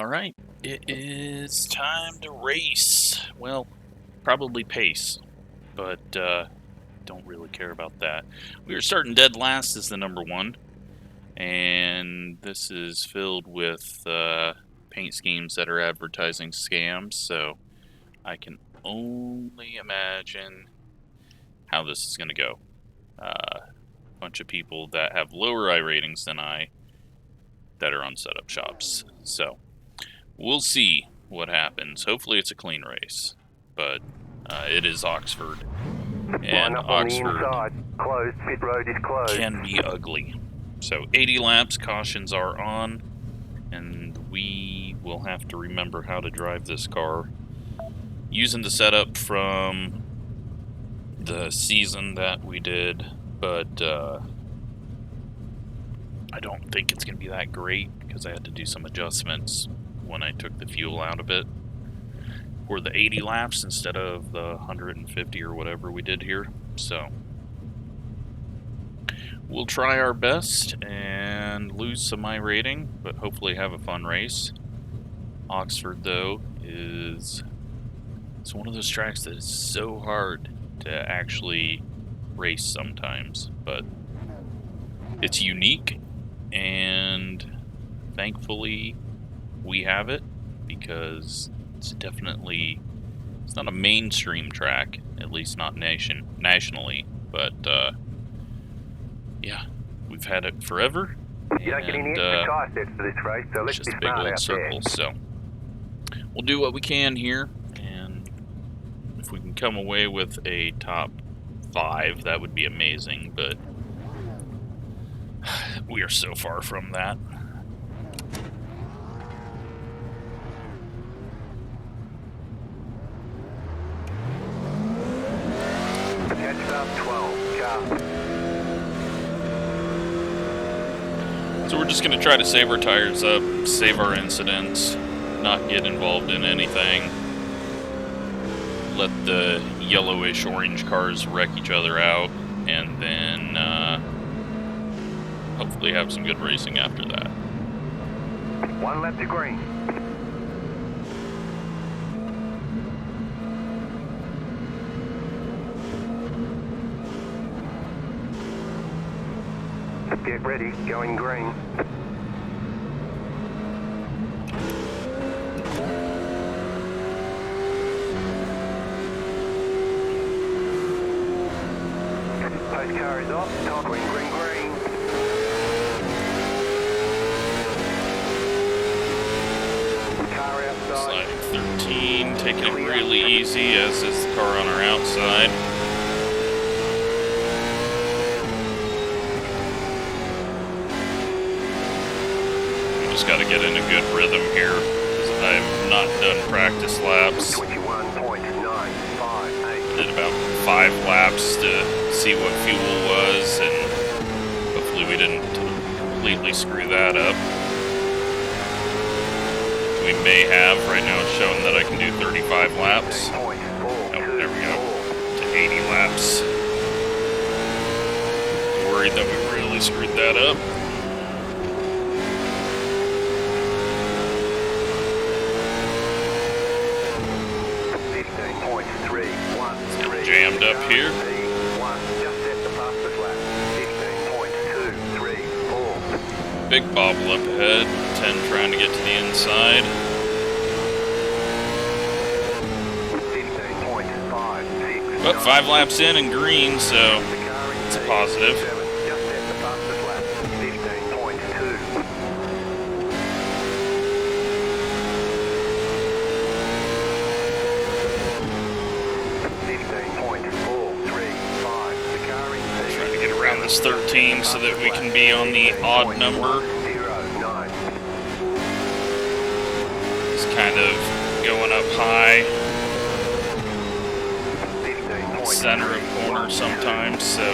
Alright, it is time to race. Well, probably pace, but don't really care about that. We are starting dead last as the number one, and this is filled with paint schemes that are advertising scams, so I can only imagine how this is going to go. Bunch of people that have lower iRatings than I that are on setup shops, so we'll see what happens. Hopefully it's a clean race, but it is Oxford, and Oxford closed. Pit road is closed. can be ugly. So 80 laps, cautions are on, and we will have to remember how to drive this car using the setup from the season that we did, but I don't think it's going to be that great because I had to do some adjustments when I took the fuel out of it for the 80 laps instead of the 150 or whatever we did here. So we'll try our best and lose some iRating, but hopefully have a fun race. Oxford, though, it's one of those tracks that is so hard to actually race sometimes, but it's unique, and thankfully we have it because it's not a mainstream track, at least not nationally, but yeah, we've had it forever. You don't get any extra car sets for this race, so let's just be a big smart old out circle. there. So we'll do what we can here, and if we can come away with a top 5, that would be amazing, but we are so far from that. So we're just going to try to save our tires up, save our incidents, not get involved in anything. Let the yellowish orange cars wreck each other out, and then hopefully have some good racing after that. 1 lap to green. Get ready, going green. Post car is off, top green, green, green. Car outside. Sliding 13, taking it really easy, as is the car on our outside. Just got to get in a good rhythm here, because I have not done practice laps. 21.958. Did about 5 laps to see what fuel was, and hopefully we didn't completely screw that up. We may have. Right now it's showing that I can do 35 laps. Oh, there we go. To 80 laps. Worried that we really screwed that up. Jammed up here. Big bobble up ahead. 10 trying to get to the inside. 15.56. But 5 laps in and green, so it's a positive. Around this 13 so that we can be on the odd number. It's kind of going up high, center of corner sometimes, so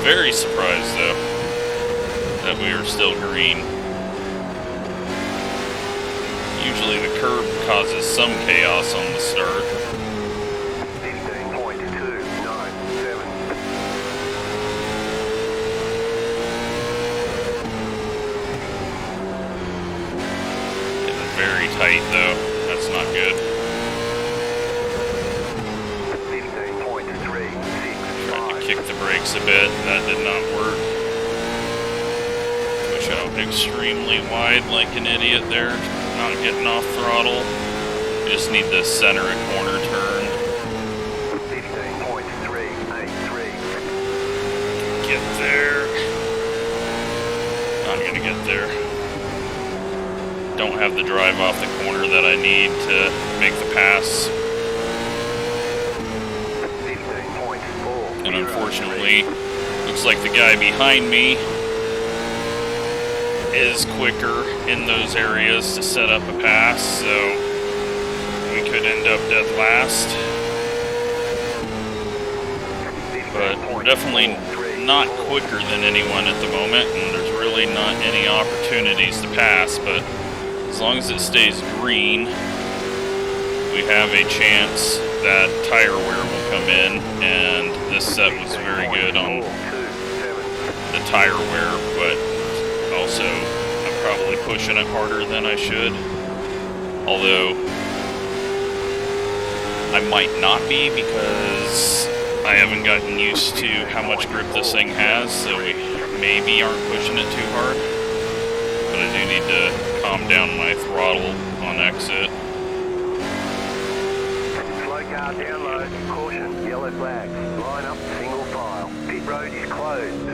very surprised though that we are still green. Usually the curb causes some chaos on the start. 15.297. Getting very tight though. That's not good. 15.365. Tried to kick the brakes a bit. That did not work. Push out extremely wide like an idiot there. Not getting off throttle. You just need to center a corner turn. 15.383. Get there. Not gonna get there. Don't have the drive off the corner that I need to make the pass. 15.4. And unfortunately, looks like the guy behind me is quicker in those areas to set up a pass, so we could end up dead last. But we're definitely not quicker than anyone at the moment, and there's really not any opportunities to pass, but as long as it stays green, we have a chance that tire wear will come in, and this set was very good on the tire wear, but also I'm probably pushing it harder than I should, although I might not be because I haven't gotten used to how much grip this thing has, so we maybe aren't pushing it too hard, but I do need to calm down my throttle on exit. Slow car download. Caution. Yellow flag. Line up. Single file. Pit road is closed.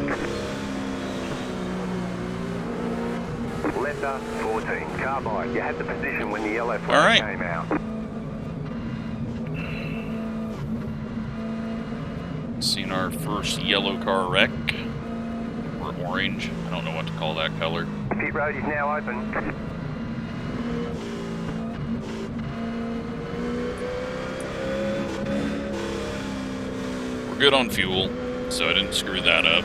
Letter 14. Carbide. You had the position when the yellow flag came out. Seen our first yellow car wreck. Or orange. I don't know what to call that color. Pit road is now open. We're good on fuel, so I didn't screw that up.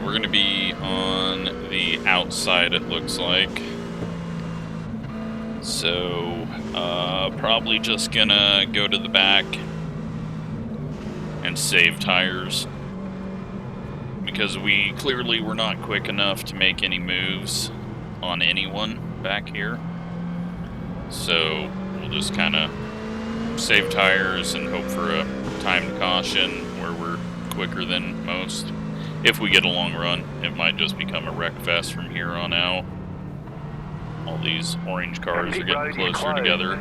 We're going to be on the outside, it looks like. So, probably just gonna go to the back and save tires. Because we clearly were not quick enough to make any moves on anyone back here. So, we'll just kind of save tires and hope for a timed caution where we're quicker than most. If we get a long run, it might just become a wreck fest from here on out. All these orange cars are getting closer together.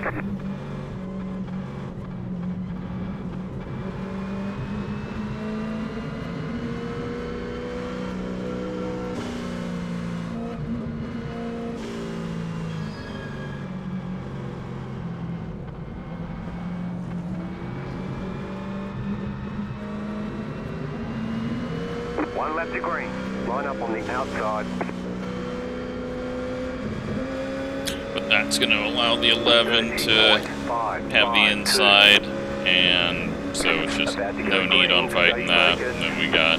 One lap to green. Line up on the outside. But that's going to allow the 11 to have the inside, and so it's just no need on fighting that. And then we got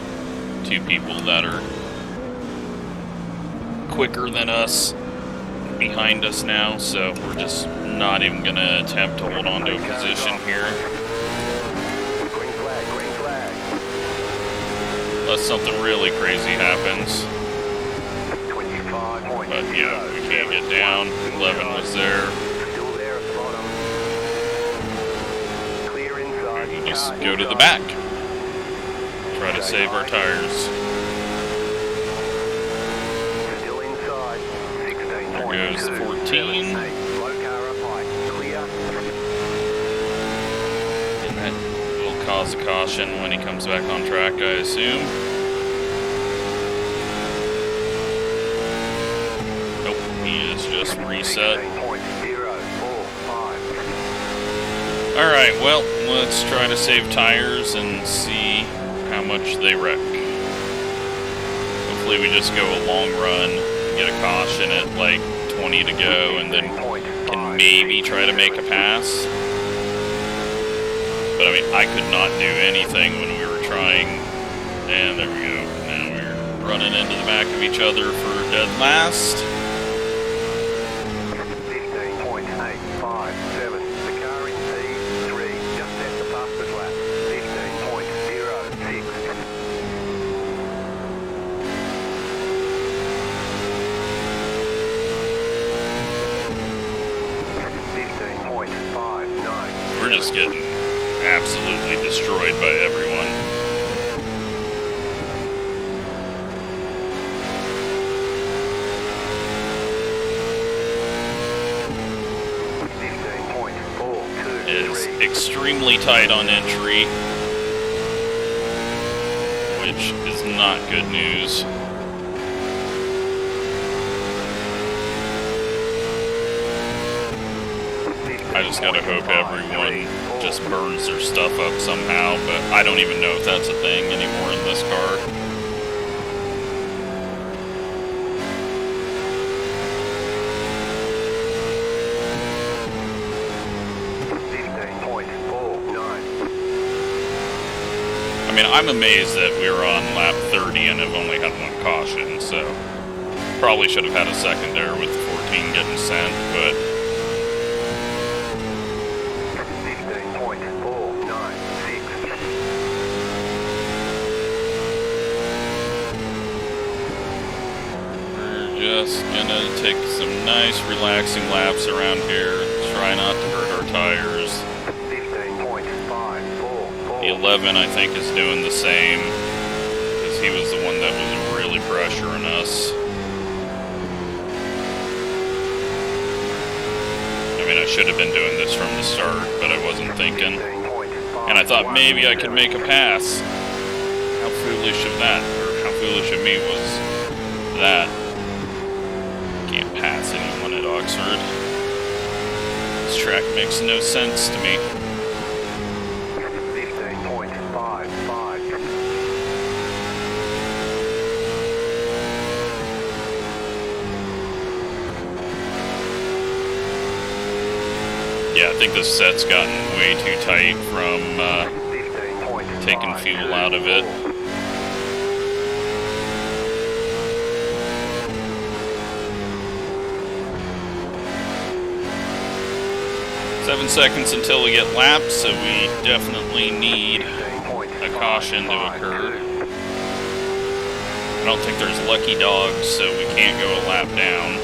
two people that are quicker than us behind us now, so we're just not even going to attempt to hold on to a position here. Green flag, green flag. Unless something really crazy happens. 25. But yeah, we can't get down. 11 was there. Still there at the bottom. Clear inside. We just go to the back. Try to save our tires. Still inside. 16. There goes 14. Slow car up high. Clear. And that will cause a caution when he comes back on track, I assume. Nope, he is just reset. 16.045. Alright, well, let's try to save tires and see how much they wreck. Hopefully we just go a long run, get a caution at like 20 to go, and then maybe try to make a pass. But I mean, I could not do anything when we were trying. And there we go. Now we're running into the back of each other for dead last. 15.857. The car in P3 just set the fastest lap. 15.06. 15.59. We're just getting absolutely destroyed by everyone. Is extremely tight on entry, which is not good news. I just gotta hope everyone just burns their stuff up somehow, but I don't even know if that's a thing anymore in this car. I mean, I'm amazed that we were on lap 30 and have only had one caution, so probably should have had a second there with the 14 getting sent, but 15.496. we're just gonna take some nice relaxing laps around here, try not to hurt our tires. 15.544. The 11, I think, is doing the same, because he was the one that was really pressuring us. I mean, I should have been doing this from the start, but I wasn't thinking. And I thought maybe I could make a pass. How foolish of that, or how foolish of me was that. Can't pass anyone at Oxford. This track makes no sense to me. 15.55. Yeah, I think this set's gotten way too tight from taking fuel out of it. Seven seconds until we get lapped, so we definitely need a caution to occur. I don't think there's lucky dogs, so we can't go a lap down.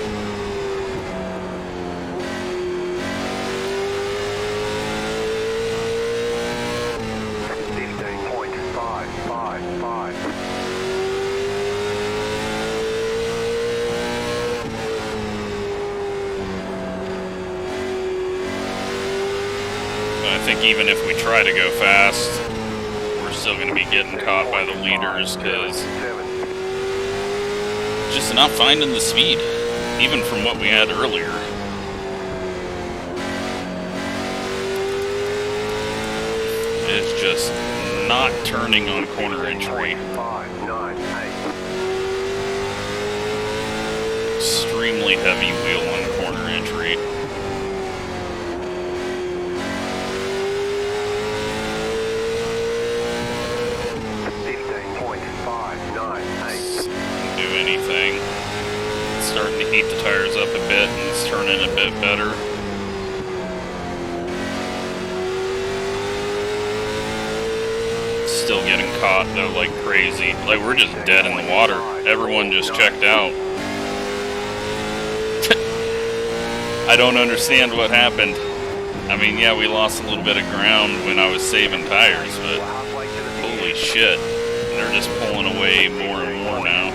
I think even if we try to go fast, we're still going to be getting caught by the leaders because just not finding the speed, even from what we had earlier. It's just not turning on corner entry. Extremely heavy wheel on corner entry. Do anything. It's starting to heat the tires up a bit and it's turning a bit better. Still getting caught though like crazy. Like we're just dead in the water. Everyone just checked out. I don't understand what happened. I mean, yeah, we lost a little bit of ground when I was saving tires, but holy shit. They're just pulling away more and more now.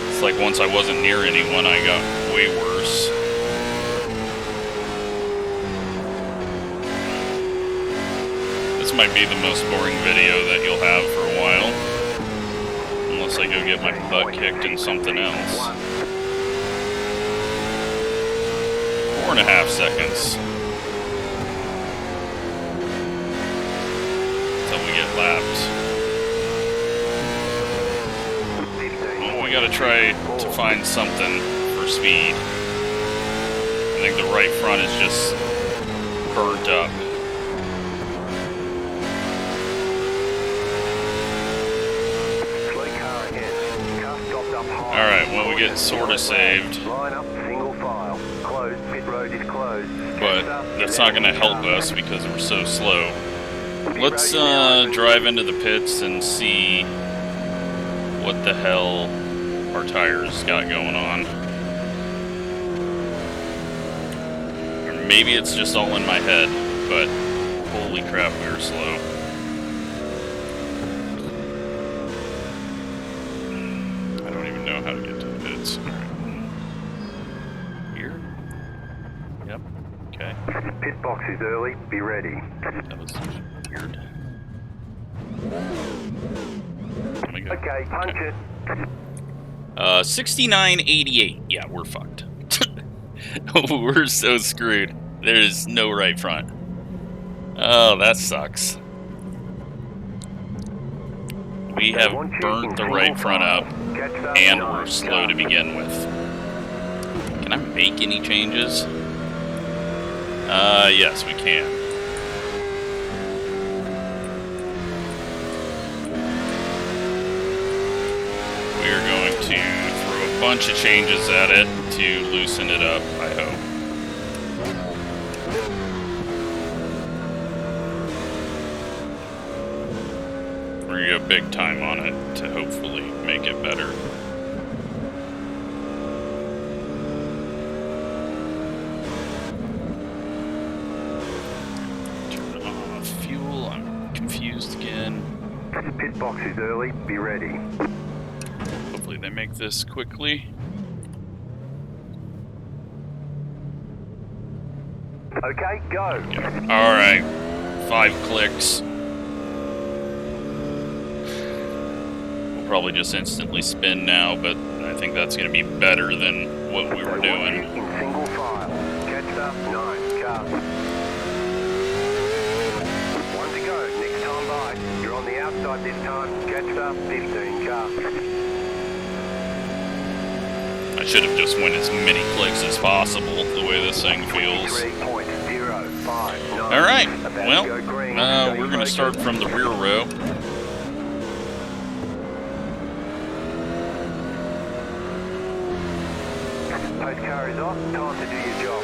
It's like once I wasn't near anyone, I got way worse. This might be the most boring video that you'll have for a while. Unless I go get my butt kicked in something else. 4.5 seconds. Until we get lapped. We gotta try to find something for speed. And think the right front is just burnt up. Alright, well, we get sort of saved. Line up, single file. Closed, pit road is closed. But that's not going to help us because we're so slow. Let's drive into the pits and see what the hell our tires got going on. Or maybe it's just all in my head, but holy crap, we were slow. I don't even know how to get to the pits. All right. Here? Yep. Okay. Pit box is early, be ready. That was weird. Let me go. Okay, punch it. 6988. Yeah, we're fucked. We're so screwed. There's no right front. Oh, that sucks. We have burnt the right front up, and we're slow to begin with. Can I make any changes? Yes, we can. We are going to throw a bunch of changes at it to loosen it up, I hope. We're going to go big time on it to hopefully make it better. Turn off fuel. I'm confused again. Pit box is early, be ready. Hopefully they make this quickly. Okay, go. Alright. 5 clicks. We'll probably just instantly spin now, but I think that's going to be better than what we were doing. In single file. Catch up, 9 cars. 1 to go, next time by. You're on the outside this time. Catch up, 15 cars. I should have just went as many clicks as possible, the way this thing feels. 23.059. Alright, well, we're going to start from the rear row. Post car is off, time to do your job.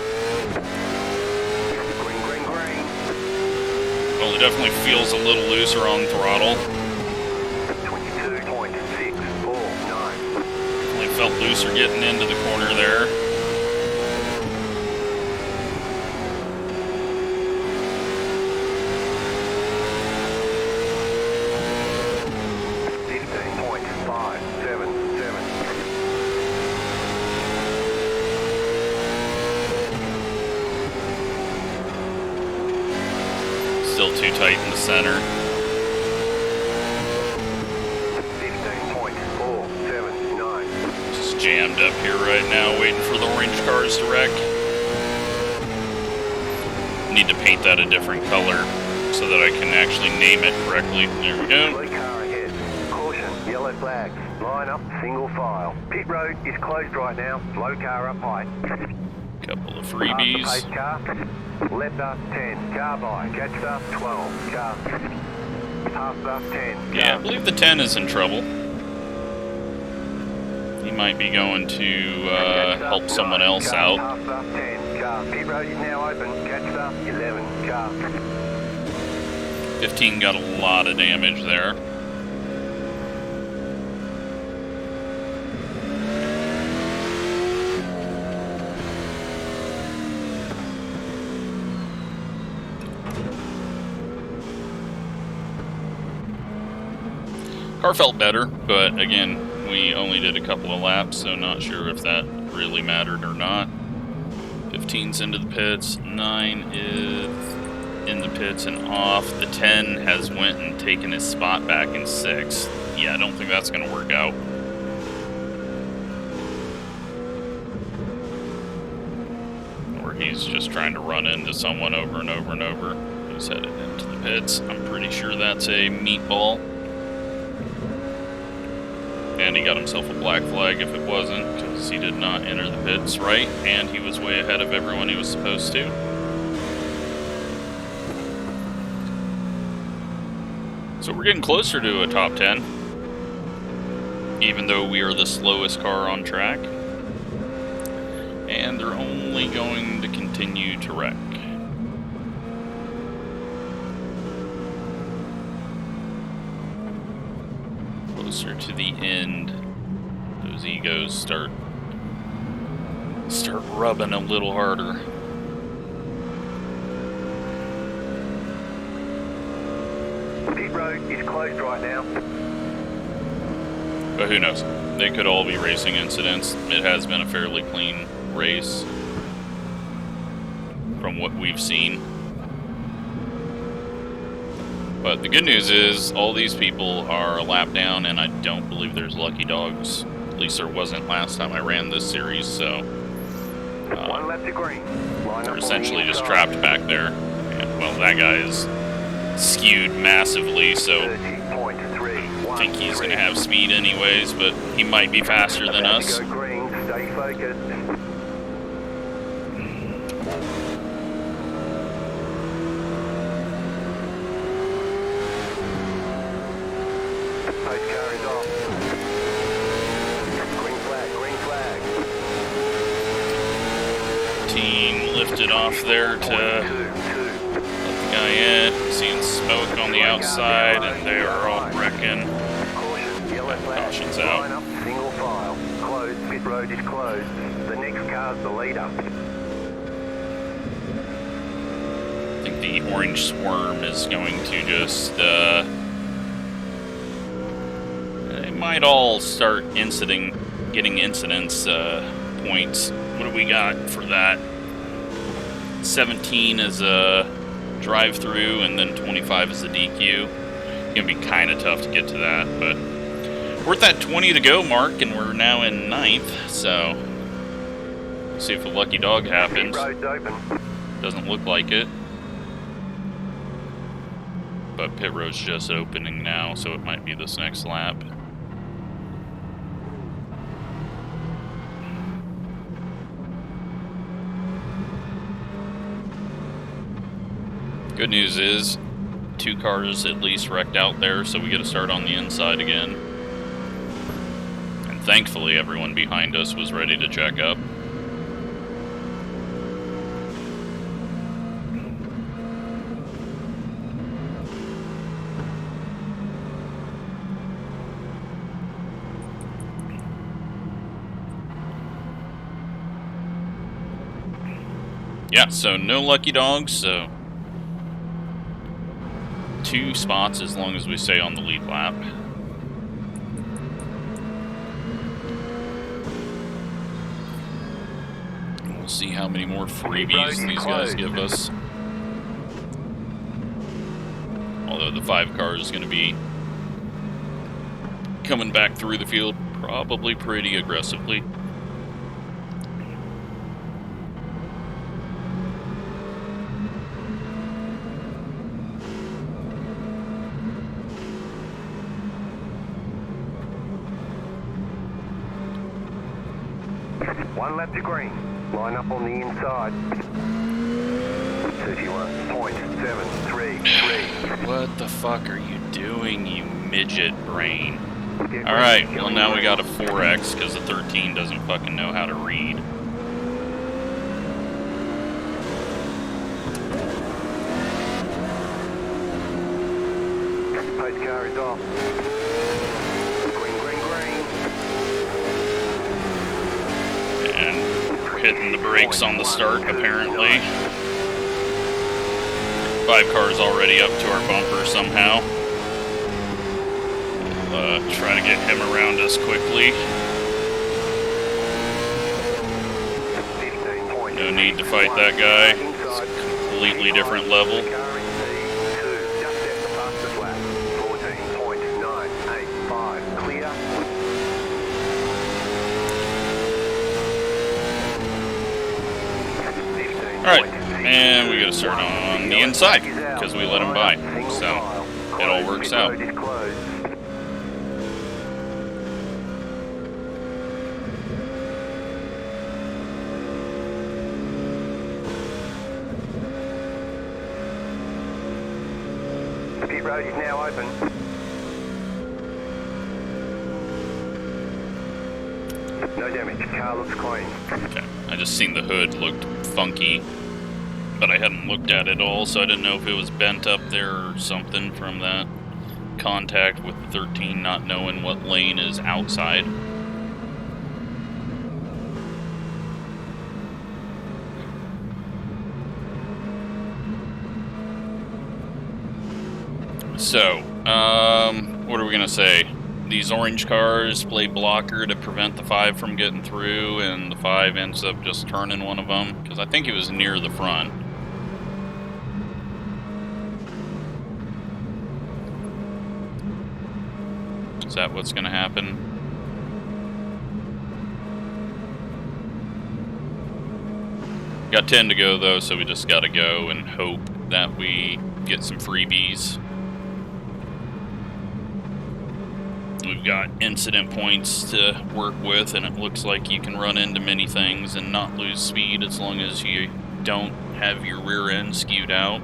Green, green, green. Well, it definitely feels a little looser on throttle. 22.649. Felt looser getting into the corner there. Still too tight in the center. 15.479. Just jammed up here right now, waiting for the orange cars to wreck. Need to paint that a different color so that I can actually name it correctly. There we go. Blue car ahead. Caution, yellow flags. Line up, single file. Pit road is closed right now. Low car up high. Couple of freebies. Pace car. Left up 10. Car by. Catch up 12. Car. Pass up 10. Car. Yeah, I believe the 10 is in trouble. He might be going to help someone else out. Pass up 10. Car. Pit road is now open. Catch up 11. Car. 15 got a lot of damage there. Car felt better, but again, we only did a couple of laps, so not sure if that really mattered or not. 15's into the pits, 9 is in the pits and off. The 10 has went and taken his spot back in 6th. Yeah, I don't think that's going to work out. Or he's just trying to run into someone over and over and over. He's headed into the pits. I'm pretty sure that's a meatball. And he got himself a black flag if it wasn't, because he did not enter the pits right, and he was way ahead of everyone he was supposed to. So we're getting closer to a top 10, even though we are the slowest car on track. And they're only going to continue to wreck. Closer to the end, those egos start rubbing a little harder. Pit road is closed right now. But who knows? They could all be racing incidents. It has been a fairly clean race from what we've seen. But the good news is all these people are a lap down, and I don't believe there's lucky dogs. At least there wasn't last time I ran this series, so One lap to green. they're essentially just trapped back there. And, well, that guy is skewed massively, so I think he's going to have speed anyways, but he might be faster than us. Go green, stay focused. Post car is off. Green flag, green flag. Team lifted off there to let the guy in. Seeing smoke on the outside, and they are all wrecking. Caution's out. Line up, single file. Closed, pit road is closed. The next car's the leader. I think the orange squirm is going to just, they might all start getting incidents points. What do we got for that? 17 is a drive-through, and then 25 is a DQ. It's gonna be kind of tough to get to that, but we're at that 20 to go mark, and we're now in 9th, so see if a lucky dog happens. Road's open. Doesn't look like it. But pit road's just opening now, so it might be this next lap. Good news is, 2 cars at least wrecked out there, so we get to start on the inside again. And thankfully, everyone behind us was ready to check up. Yeah, so no lucky dogs, so 2 spots as long as we stay on the lead lap. We'll see how many more freebies these guys give us. Although the 5 car is going to be coming back through the field probably pretty aggressively. One lap to green. Line up on the inside. 31.733. What the fuck are you doing, you midget brain? Alright, well now we got a 4X because the 13 doesn't fucking know how to read. Post car is off. Green, green, green. And we're hitting the brakes on the start, apparently. 5 cars already up to our bumper somehow. We'll try to get him around us quickly. No need to fight that guy. It's a completely different level. Alright, and we gotta start on the inside, because we let him by, so it all works out. Pit road is now open. No damage. Car looks clean. Okay. I just seen the hood looked funky, but I hadn't looked at it all, so I didn't know if it was bent up there or something from that contact with the 13 not knowing what lane is outside. So, what are we gonna say? These orange cars play blocker to prevent the 5 from getting through, and the 5 ends up just turning one of them, because I think he was near the front. Is that what's gonna happen? Got 10 to go though, so we just gotta go and hope that we get some freebies. We've got incident points to work with, and it looks like you can run into many things and not lose speed as long as you don't have your rear end skewed out.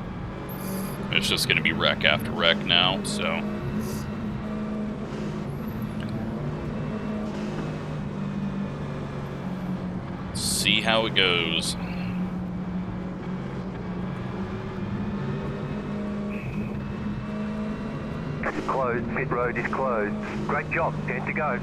It's just going to be wreck after wreck now, so. See how it goes. Closed. Pit road is closed. Great job. 10 to go.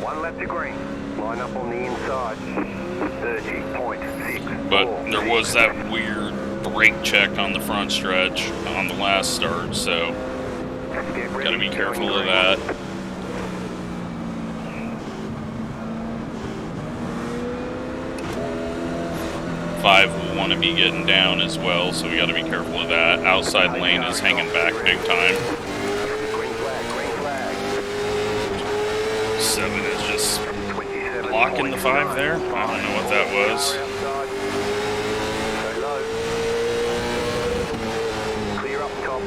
One lap to green. Line up on the inside. 30.6. But there was that weird brake check on the front stretch on the last start, so gotta be careful of that. 5 will want to be getting down as well, so we gotta be careful of that. Outside lane is hanging back big time. Green flag. 7 is just blocking the 5 there. I don't know what that was. Clear up top.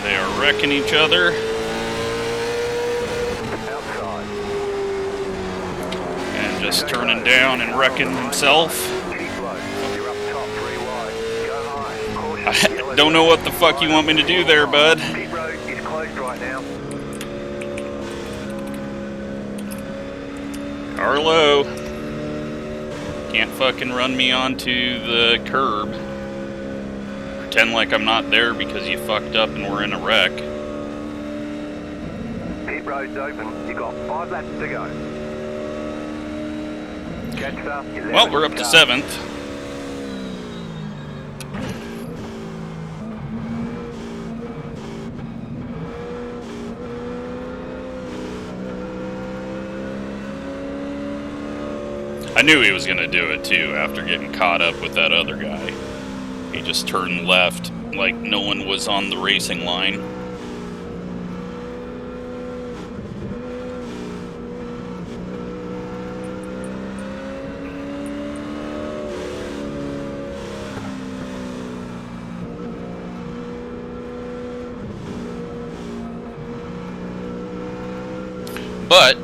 They are wrecking each other. Outside. And just turning down and wrecking himself. I don't know what the fuck you want me to do there, bud. Pit road is closed right now. Carlo. Can't fucking run me onto the curb. Pretend like I'm not there because you fucked up and we're in a wreck. Pit road's open. You got 5 laps to go. Catch up. Well, we're up to 7th. I knew he was going to do it too after getting caught up with that other guy. He just turned left like no one was on the racing line. But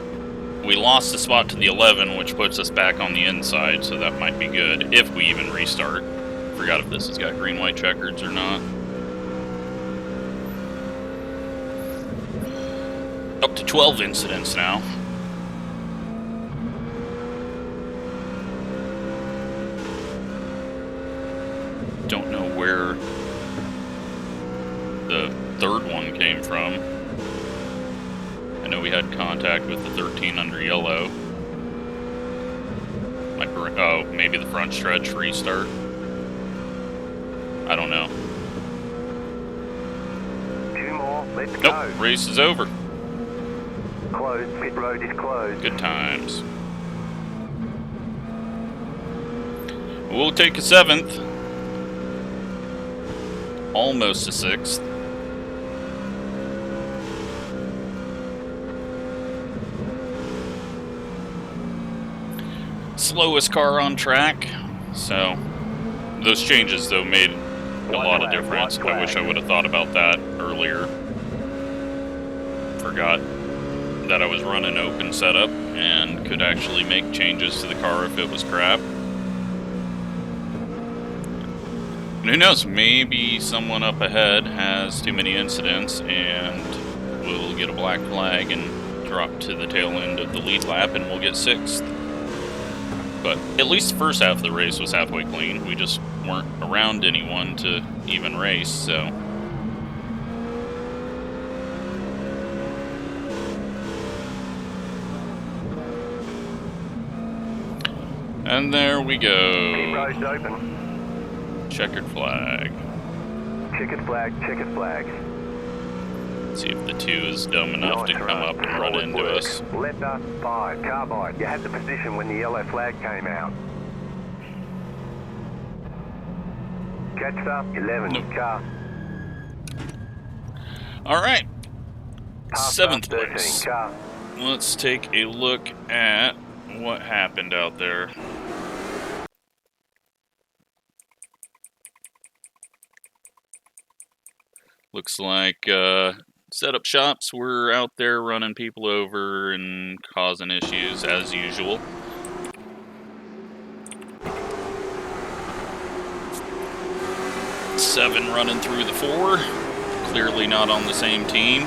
we lost the spot to the 11, which puts us back on the inside, so that might be good, if we even restart. Forgot if this has got green-white checkers or not. Up to 12 incidents now. Don't know where the third one came from. I know we had contact with the 13 under yellow. Oh, maybe the front stretch restart. I don't know. 2 more. Let's Nope, go. race is over. Closed. Pit road is closed. Good times. We'll take a 7th. almost a 6th. Slowest car on track. So those changes though made a lot of difference. I wish I would have thought about that earlier. Forgot that I was running open setup and could actually make changes to the car if it was crap. And who knows, maybe someone up ahead has too many incidents and we'll get a black flag and drop to the tail end of the lead lap and we'll get 6th. But at least the first half of the race was halfway clean. We just weren't around anyone to even race, so. And there we go. Pit road's open. Checkered flag. Checkered flag, checkered flag. See if the 2 is dumb enough to come up and run into us. Letter 5, carbide. You had the position when the yellow flag came out. Catch up, 11, nope. car. Alright. Pass 7th up, 13, place. car. Let's take a look at what happened out there. Looks like setup shops were out there running people over and causing issues as usual. Seven running through the 4, clearly not on the same team.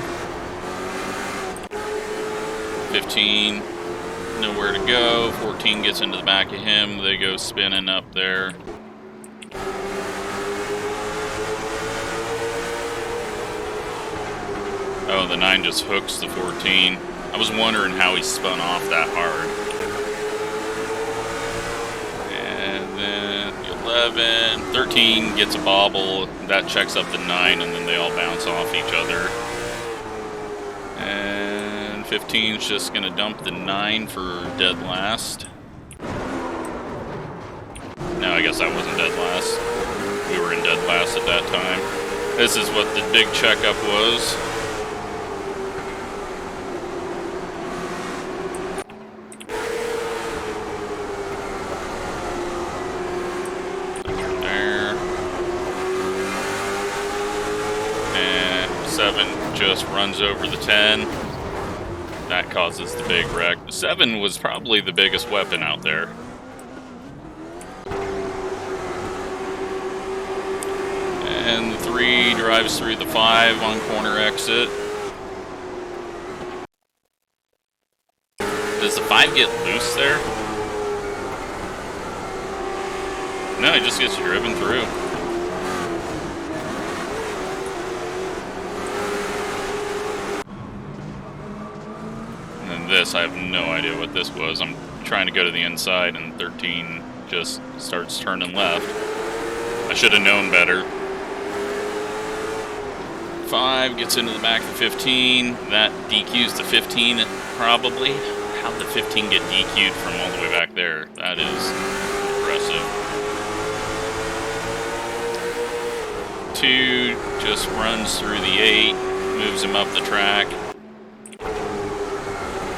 15, nowhere to go. 14 gets into the back of him. They go spinning up there. Oh, the 9 just hooks the 14. I was wondering how he spun off that hard. And then the 11, 13 gets a bobble. That checks up the 9, and then they all bounce off each other. And 15 is just going to dump the 9 for dead last. No, I guess I wasn't dead last. We were in dead last at that time. This is what the big checkup was. Just runs over the 10. That causes the big wreck. The 7 was probably the biggest weapon out there. And the 3 drives through the 5 on corner exit. Does the 5 get loose there? No, it just gets driven through. This, I have no idea what this was. I'm trying to go to the inside and 13 just starts turning left. I should have known better. 5 gets into the back of 15. That DQs the 15 probably. How'd the 15 get DQ'd from all the way back there? That is impressive. 2 just runs through the 8, moves him up the track.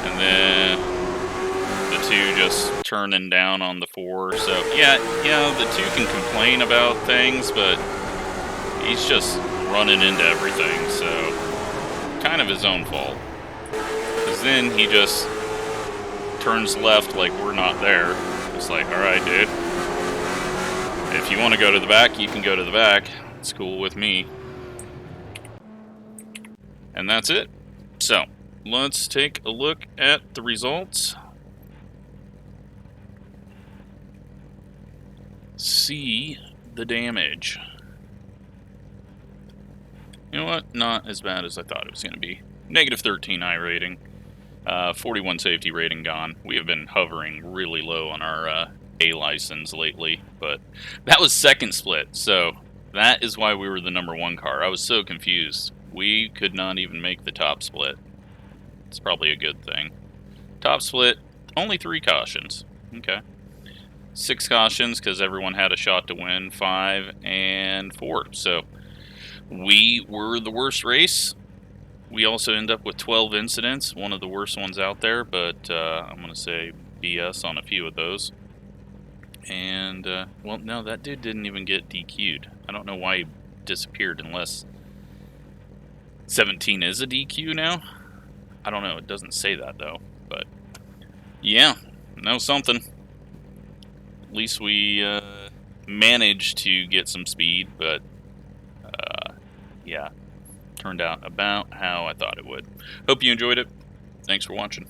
And then the 2 just turning down on the 4. So yeah, the 2 can complain about things, but he's just running into everything. So kind of his own fault. Because then he just turns left like we're not there. It's like, all right, dude. If you want to go to the back, you can go to the back. It's cool with me. And that's it. So let's take a look at the results. See the damage. You know what? Not as bad as I thought it was going to be. Negative 13 I rating. 41 safety rating gone. We have been hovering really low on our A license lately, but that was second split, so that is why we were the #1 car. I was so confused. We could not even make the top split. It's probably a good thing. Top split, only 3 cautions. Okay. 6 cautions because everyone had a shot to win, 5 and 4. So We were the worst race. We also end up with 12 incidents, one of the worst ones out there, but I'm going to say BS on a few of those. And, well, no, that dude didn't even get DQ'd. I don't know why he disappeared unless 17 is a DQ now. I don't know. It doesn't say that, though. But, yeah, no something. At least we managed to get some speed, but, yeah, turned out about how I thought it would. Hope you enjoyed it. Thanks for watching.